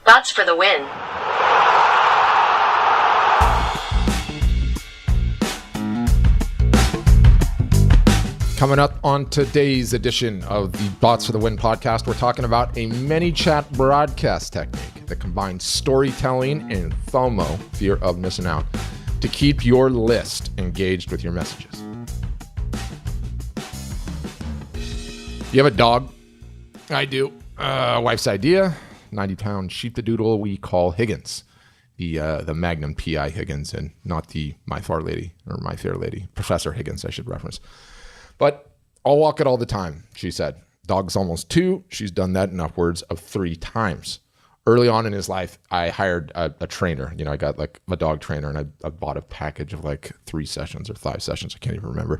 Bots for the win. Coming up on today's edition of the Bots for the Win podcast, we're talking about a ManyChat broadcast technique that combines storytelling and Fomo, fear of missing out, to keep your list engaged with your messages. You have a dog? I do. Wife's idea, 90-pound sheep-a-doodle we call Higgins. The Magnum P.I. Higgins, and not the My Fair Lady, or My Fair Lady. Professor Higgins, I should reference. But I'll walk it all the time, she said. Dog's almost 2. She's done that in upwards of 3 times. Early on in his life, I hired a trainer. I got like a dog trainer, and I bought a package of like 3 sessions or 5 sessions. I can't even remember.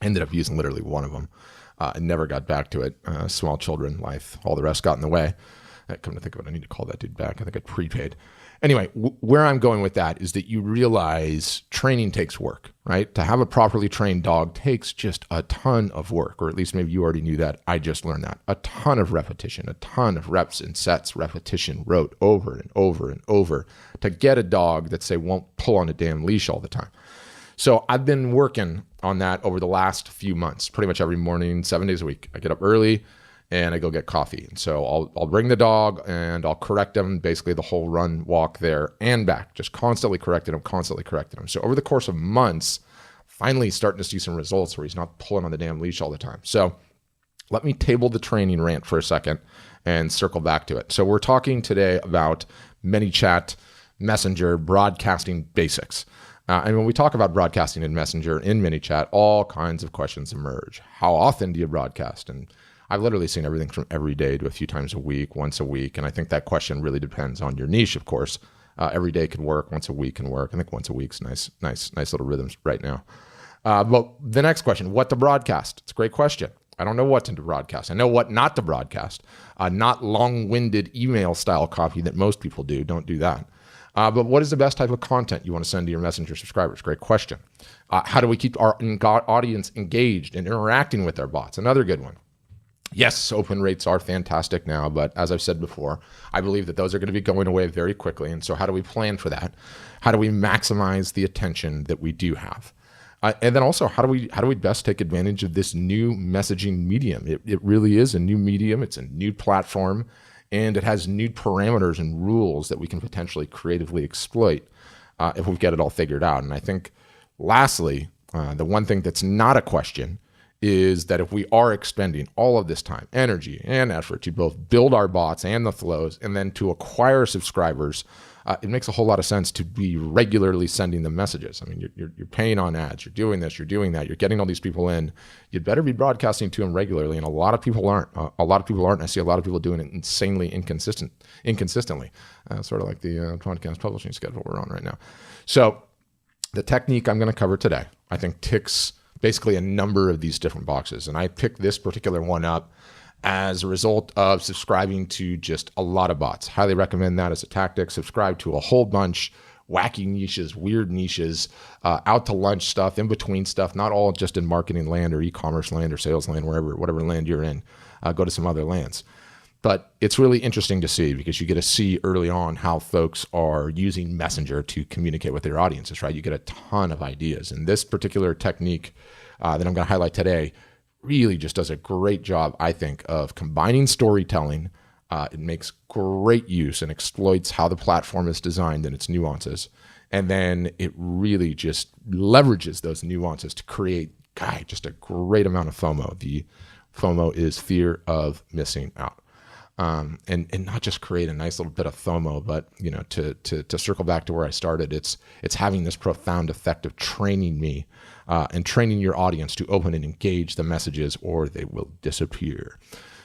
Ended up using literally one of them. I never got back to it. Small children, life, all the rest got in the way. Come to think of it, I need to call that dude back. I think I prepaid. Anyway, where I'm going with that is that you realize training takes work, right? To have a properly trained dog takes just a ton of work, or at least maybe you already knew that. I just learned that. A ton of repetition, a ton of reps and sets, repetition, rote over and over and over to get a dog that, say, won't pull on a damn leash all the time. So I've been working on that over the last few months, pretty much every morning, 7 days a week. I get up early and I go get coffee. And so I'll bring the dog and I'll correct him basically the whole run, walk there and back, just constantly correcting him. So over the course of months, finally starting to see some results where he's not pulling on the damn leash all the time. So let me table the training rant for a second and circle back to it. So we're talking today about ManyChat, Messenger, broadcasting basics. And when we talk about broadcasting in Messenger, in ManyChat, all kinds of questions emerge. How often do you broadcast? And I've literally seen everything from every day to a few times a week, once a week. And I think that question really depends on your niche, of course. Every day can work, once a week can work. I think once a week's nice little rhythms right now. But the next question, what to broadcast? It's a great question. I don't know what to broadcast. I know what not to broadcast. Not long-winded email style copy that most people do. Don't do that. But what is the best type of content you want to send to your Messenger subscribers? Great question. How do we keep our audience engaged and interacting with their bots? Another good one. Yes, open rates are fantastic now, but as I've said before, I believe that those are going to be going away very quickly. And so how do we plan for that? How do we maximize the attention that we do have? And then also, how do we best take advantage of this new messaging medium? It really is a new medium. It's a new platform, and it has new parameters and rules that we can potentially creatively exploit if we get it all figured out. And I think, lastly, the one thing that's not a question is that if we are expending all of this time, energy, and effort to both build our bots and the flows, and then to acquire subscribers, it makes a whole lot of sense to be regularly sending them messages. I mean, you're paying on ads, you're doing this, you're doing that, you're getting all these people in. You'd better be broadcasting to them regularly, and a lot of people aren't. And I see a lot of people doing it insanely inconsistently, sort of like the podcast publishing schedule we're on right now. So the technique I'm going to cover today, I think, ticks basically a number of these different boxes. And I picked this particular one up as a result of subscribing to just a lot of bots. Highly recommend that as a tactic. Subscribe to a whole bunch, wacky niches, weird niches, out to lunch stuff, in between stuff, not all just in marketing land or e-commerce land or sales land, whatever land you're in. Go to some other lands. But it's really interesting to see because you get to see early on how folks are using Messenger to communicate with their audiences, right? You get a ton of ideas. And this particular technique that I'm going to highlight today really just does a great job, I think, of combining storytelling. It makes great use and exploits how the platform is designed and its nuances. And then it really just leverages those nuances to create, just a great amount of FOMO. The FOMO is fear of missing out. And not just create a nice little bit of FOMO, but to circle back to where I started, it's having this profound effect of training me and training your audience to open and engage the messages, or they will disappear.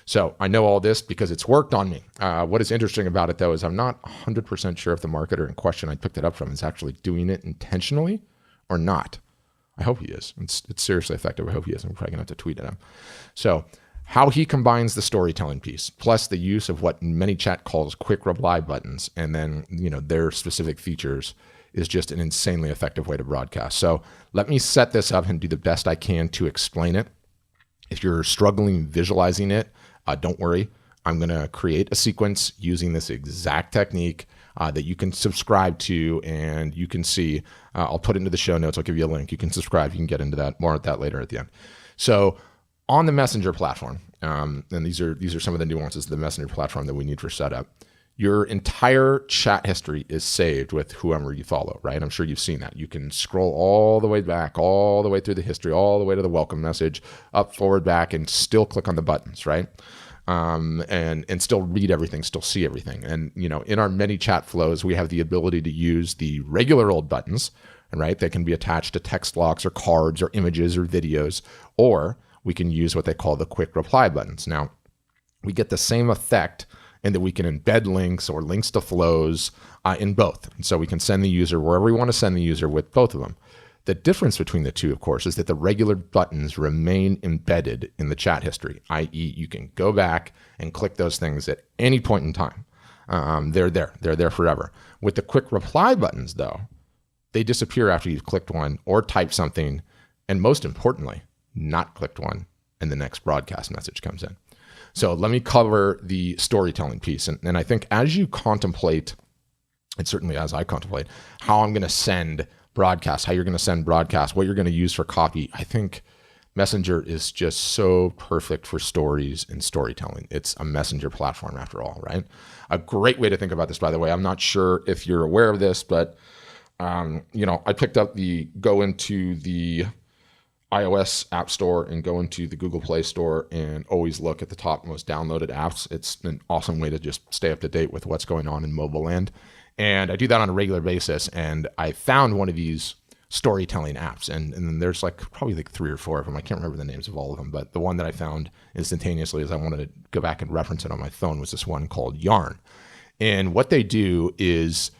So I know all this because it's worked on me. What is interesting about it, though, is I'm not 100% sure if the marketer in question I picked it up from is actually doing it intentionally or not. I hope he is. It's seriously effective. I hope he is. I'm probably going to have to tweet at him. So how he combines the storytelling piece, plus the use of what ManyChat calls quick reply buttons, and then their specific features, is just an insanely effective way to broadcast. So let me set this up and do the best I can to explain it. If you're struggling visualizing it, don't worry. I'm going to create a sequence using this exact technique that you can subscribe to, and you can see. I'll put it into the show notes. I'll give you a link. You can subscribe. You can get into that more at that later at the end. So on the Messenger platform, and these are some of the nuances of the Messenger platform that we need for setup. Your entire chat history is saved with whoever you follow, right? I'm sure you've seen that. You can scroll all the way back, all the way through the history, all the way to the welcome message, up, forward, back, and still click on the buttons, right? And still read everything, still see everything. And, you know, in our ManyChat flows, we have the ability to use the regular old buttons, right? They can be attached to text blocks or cards or images or videos, or we can use what they call the quick reply buttons. Now, we get the same effect in that we can embed links or links to flows in both. And so we can send the user wherever we want to send the user with both of them. The difference between the two, of course, is that the regular buttons remain embedded in the chat history, i.e. you can go back and click those things at any point in time. They're there forever. With the quick reply buttons, though, they disappear after you've clicked one or typed something, and most importantly, not clicked one, and the next broadcast message comes in. So let me cover the storytelling piece. And I think as you contemplate, and certainly as I contemplate, how I'm going to send broadcasts, how you're going to send broadcasts, what you're going to use for copy, I think Messenger is just so perfect for stories and storytelling. It's a messenger platform after all, right? A great way to think about this, by the way, I'm not sure if you're aware of this, but I picked up go into the iOS App Store and go into the Google Play Store and always look at the top most downloaded apps. It's an awesome way to just stay up to date with what's going on in mobile land. And I do that on a regular basis. And I found one of these storytelling apps. And then there's probably 3 or 4 of them. I can't remember the names of all of them. But the one that I found instantaneously as I wanted to go back and reference it on my phone was this one called Yarn. And what they do is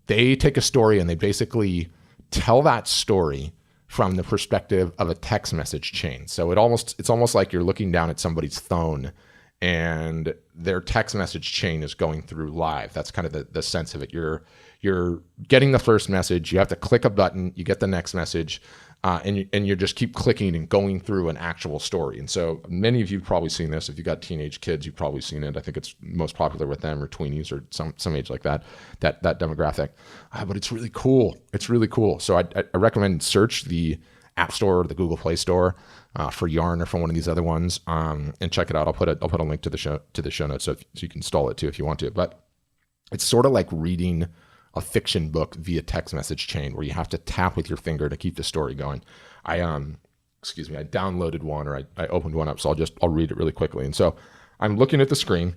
they take a story and they basically tell that story from the perspective of a text message chain. So it's almost like you're looking down at somebody's phone and their text message chain is going through live. That's kind of the sense of it. You're getting the first message, you have to click a button, you get the next message, and you just keep clicking and going through an actual story. And so many of you have probably seen this. If you've got teenage kids, you've probably seen it. I think it's most popular with them or tweenies or some age like that demographic. But it's really cool. It's really cool. So I recommend search the App Store or the Google Play Store for Yarn or for one of these other ones and check it out. I'll put a link to the show notes so you can install it too if you want to. But it's sort of like reading a fiction book via text message chain where you have to tap with your finger to keep the story going. I downloaded one or I opened one up, so I'll read it really quickly. And so I'm looking at the screen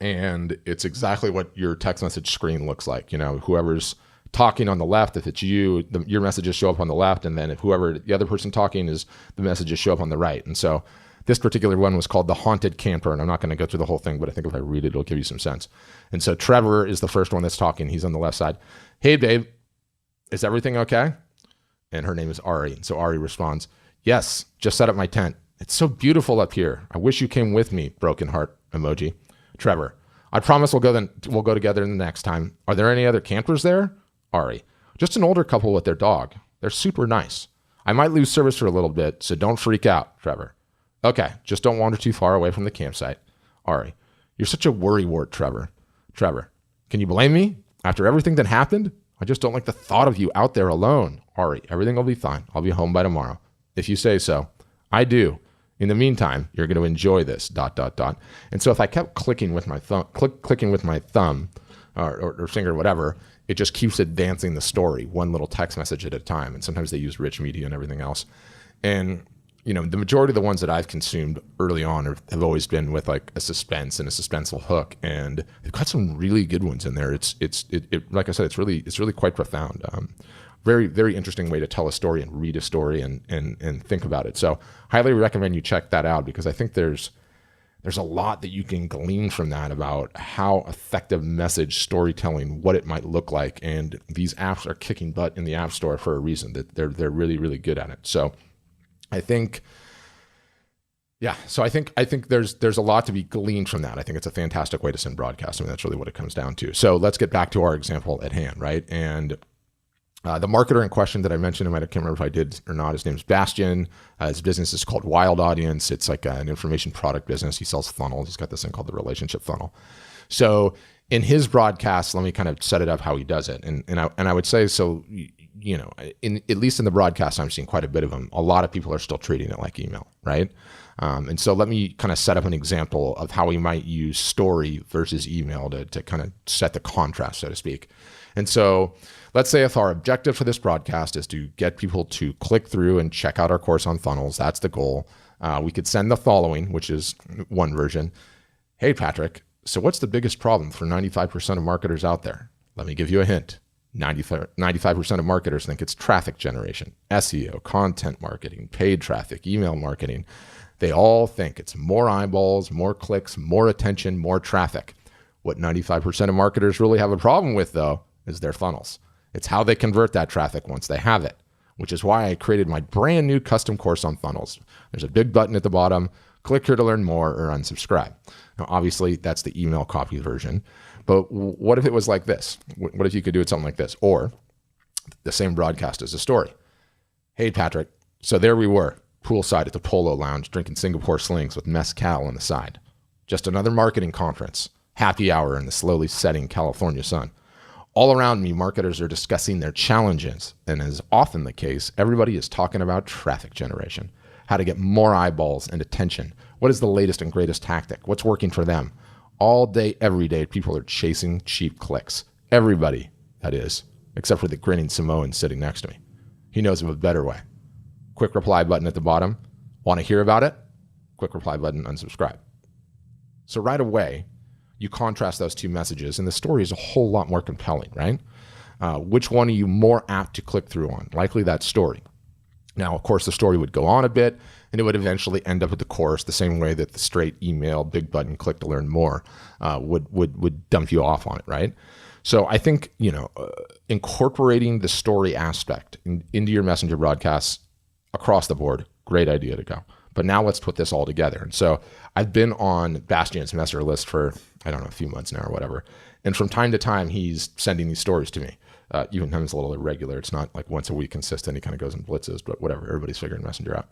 and it's exactly what your text message screen looks like. You know, whoever's talking on the left, if it's you, your messages show up on the left, and then if whoever the other person talking is, the messages show up on the right. And so this particular one was called The Haunted Camper, and I'm not going to go through the whole thing, but I think if I read it, it'll give you some sense. And so Trevor is the first one that's talking. He's on the left side. Hey, babe, is everything okay? And her name is Ari. And so Ari responds, yes, just set up my tent. It's so beautiful up here. I wish you came with me, broken heart emoji. Trevor, I promise we'll go together the next time. Are there any other campers there? Ari, just an older couple with their dog. They're super nice. I might lose service for a little bit, so don't freak out, Trevor. Okay, just don't wander too far away from the campsite. Ari, you're such a worrywart, Trevor. Trevor, can you blame me? After everything that happened, I just don't like the thought of you out there alone. Ari, everything will be fine. I'll be home by tomorrow. If you say so. I do. In the meantime, you're going to enjoy this, ... And so if I kept clicking with my thumb, or finger, whatever, it just keeps advancing the story, one little text message at a time. And sometimes they use rich media and everything else. And the majority of the ones that I've consumed early on have always been with like a suspense and a suspenseful hook, and they've got some really good ones in there. It's like I said, it's really quite profound. Very, very interesting way to tell a story and read a story and think about it. So highly recommend you check that out, because I think there's a lot that you can glean from that about how effective message storytelling, what it might look like. And these apps are kicking butt in the App Store for a reason. That they're really, really good at it. So I think there's a lot to be gleaned from that. I think it's a fantastic way to send broadcast. I mean, that's really what it comes down to. So let's get back to our example at hand, right? And The marketer in question that I mentioned, I can't remember if I did or not, his name's Bastian. His business is called Wild Audience. It's like an information product business. He sells funnels. He's got this thing called the relationship funnel. So in his broadcast, let me kind of set it up how he does it. And I would say, so, at least in the broadcast, I'm seeing quite a bit of them. A lot of people are still treating it like email, right? And so let me kind of set up an example of how we might use story versus email to kind of set the contrast, so to speak. And so let's say if our objective for this broadcast is to get people to click through and check out our course on funnels, that's the goal. We could send the following, which is one version. Hey, Patrick, so what's the biggest problem for 95% of marketers out there? Let me give you a hint. 95% of marketers think it's traffic generation, SEO, content marketing, paid traffic, email marketing. They all think it's more eyeballs, more clicks, more attention, more traffic. What 95% of marketers really have a problem with, though, is their funnels. It's how they convert that traffic once they have it, which is why I created my brand new custom course on funnels. There's a big button at the bottom. Click here to learn more or unsubscribe. Now, obviously, that's the email copy version. But what if it was like this? What if you could do it something like this? Or the same broadcast as a story. Hey, Patrick, so there we were, poolside at the Polo Lounge, drinking Singapore slings with mezcal on the side. Just another marketing conference. Happy hour in the slowly setting California sun. All around me, marketers are discussing their challenges. And as often the case, everybody is talking about traffic generation, how to get more eyeballs and attention. What is the latest and greatest tactic? What's working for them? All day, every day, people are chasing cheap clicks. Everybody, that is, except for the grinning Samoan sitting next to me. He knows of a better way. Quick reply button at the bottom. Want to hear about it? Quick reply button, unsubscribe. So right away, you contrast those two messages, and the story is a whole lot more compelling, right? Which one are you more apt to click through on? Likely that story. Now, of course, the story would go on a bit, and it would eventually end up at the course the same way that the straight email, big button, click to learn more would dump you off on it, right? So I think, incorporating the story aspect into your messenger broadcasts across the board, great idea to go. But now let's put this all together. And so I've been on Bastian's messenger list for, a few months now or whatever. And from time to time, he's sending these stories to me. Even him is a little irregular. It's not like once a week consistent. He kind of goes in blitzes, but whatever. Everybody's figuring messenger out.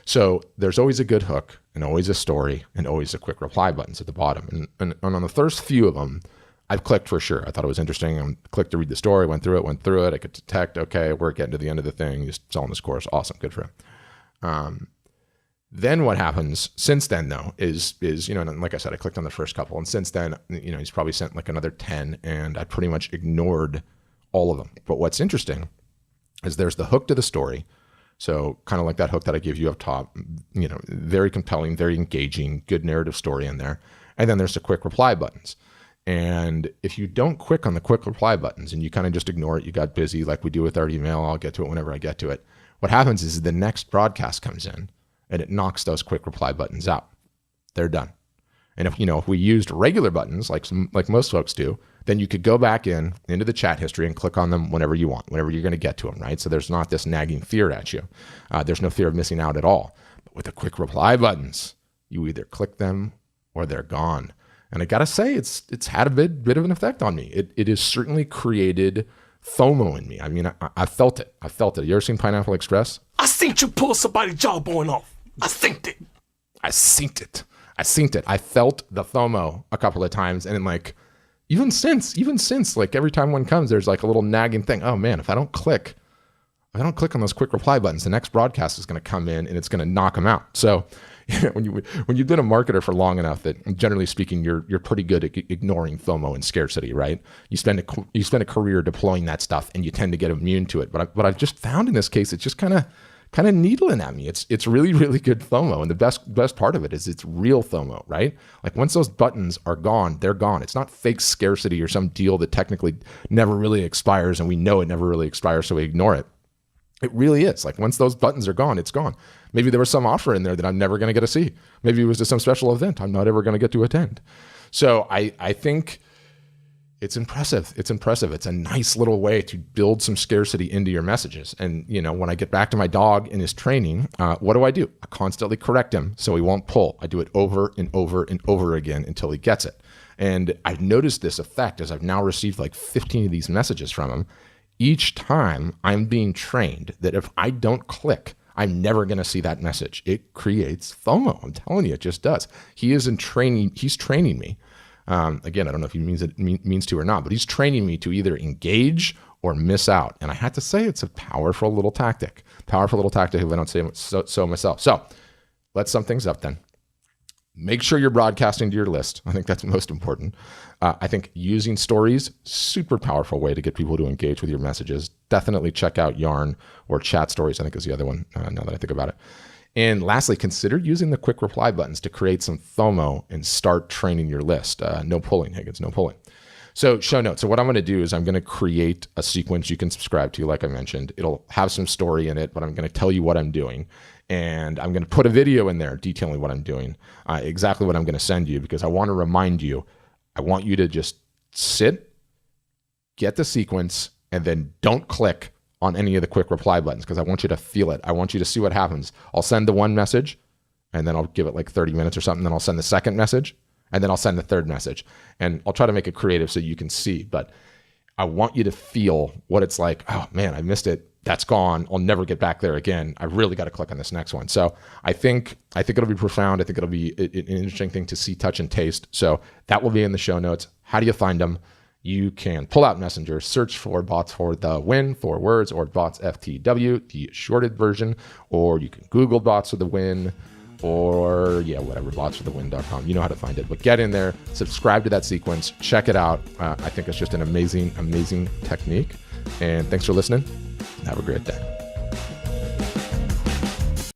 So there's always a good hook and always a story and always a quick reply buttons at the bottom. And on the first few of them, I've clicked for sure. I thought it was interesting. I clicked to read the story, went through it. I could detect, okay, we're getting to the end of the thing. He's selling this course. Awesome. Good for him. Then what happens since then, though, is and like I said, I clicked on the first couple. And since then, he's probably sent like another 10, and I pretty much ignored all of them. But what's interesting is there's the hook to the story. So kind of like that hook that I gave you up top, very compelling, very engaging, good narrative story in there. And then there's the quick reply buttons. And if you don't click on the quick reply buttons and you kind of just ignore it, you got busy like we do with our email, I'll get to it whenever I get to it. What happens is the next broadcast comes in and it knocks those quick reply buttons out. They're done. And if we used regular buttons like most folks do, then you could go back into the chat history and click on them whenever you want, whenever you're going to get to them, right? So there's not this nagging fear at you. There's no fear of missing out at all. But with the quick reply buttons, you either click them or they're gone. And I got to say, it's had a bit of an effect on me. It has certainly created FOMO in me. I mean, I felt it. You ever seen Pineapple Express? I seen you pull somebody's jawbone off. I synced it. I synced it. I felt the FOMO a couple of times. And like, even since like every time one comes, there's like a little nagging thing. Oh man, if I don't click on those quick reply buttons, the next broadcast is going to come in and it's going to knock them out. So when you've been a marketer for long enough that generally speaking, you're pretty good at ignoring FOMO and scarcity, right? You spend a career deploying that stuff and you tend to get immune to it. But I've just found in this case, it's just kind of needling at me. It's really, really good FOMO. And the best part of it is it's real FOMO, right? Like once those buttons are gone, they're gone. It's not fake scarcity or some deal that technically never really expires and we know it never really expires, so we ignore it. It really is. Like once those buttons are gone, it's gone. Maybe there was some offer in there that I'm never going to get to see. Maybe it was just some special event I'm not ever going to get to attend. So I think it's impressive. It's a nice little way to build some scarcity into your messages. And, when I get back to my dog in his training, what do? I constantly correct him so he won't pull. I do it over and over and over again until he gets it. And I've noticed this effect as I've now received like 15 of these messages from him. each time I'm being trained that if I don't click, I'm never going to see that message. It creates FOMO. I'm telling you, it just does. He's training me. Again, I don't know if he means to or not, but he's training me to either engage or miss out. And I had to say, it's a powerful little tactic. If I don't say so myself. So let's sum things up then. Make sure you're broadcasting to your list. I think that's most important. I think using stories, super powerful way to get people to engage with your messages. Definitely check out Yarn or Chat Stories, I think is the other one, now that I think about it. And lastly, consider using the quick reply buttons to create some FOMO and start training your list. No pulling, Higgins, no pulling. So show notes. So what I'm going to do is I'm going to create a sequence you can subscribe to, like I mentioned. It'll have some story in it, but I'm going to tell you what I'm doing. And I'm going to put a video in there detailing what I'm doing, exactly what I'm going to send you, because I want to remind you, I want you to just sit, get the sequence, and then don't click on any of the quick reply buttons, because I want you to feel it. I want you to see what happens. I'll send the one message, and then I'll give it like 30 minutes or something. Then I'll send the second message, and then I'll send the third message. And I'll try to make it creative so you can see. But I want you to feel what it's like. Oh, man, I missed it. That's gone. I'll never get back there again. I really got to click on this next one. So I think it'll be profound. I think it'll be an interesting thing to see, touch, and taste. So that will be in the show notes. How do you find them? You can pull out Messenger, search for Bots for the Win, 4 words, or Bots FTW, the shorted version, or you can Google Bots for the Win, or whatever, botsforthewin.com. You know how to find it. But get in there, subscribe to that sequence, check it out. I think it's just an amazing, amazing technique. And thanks for listening. Have a great day.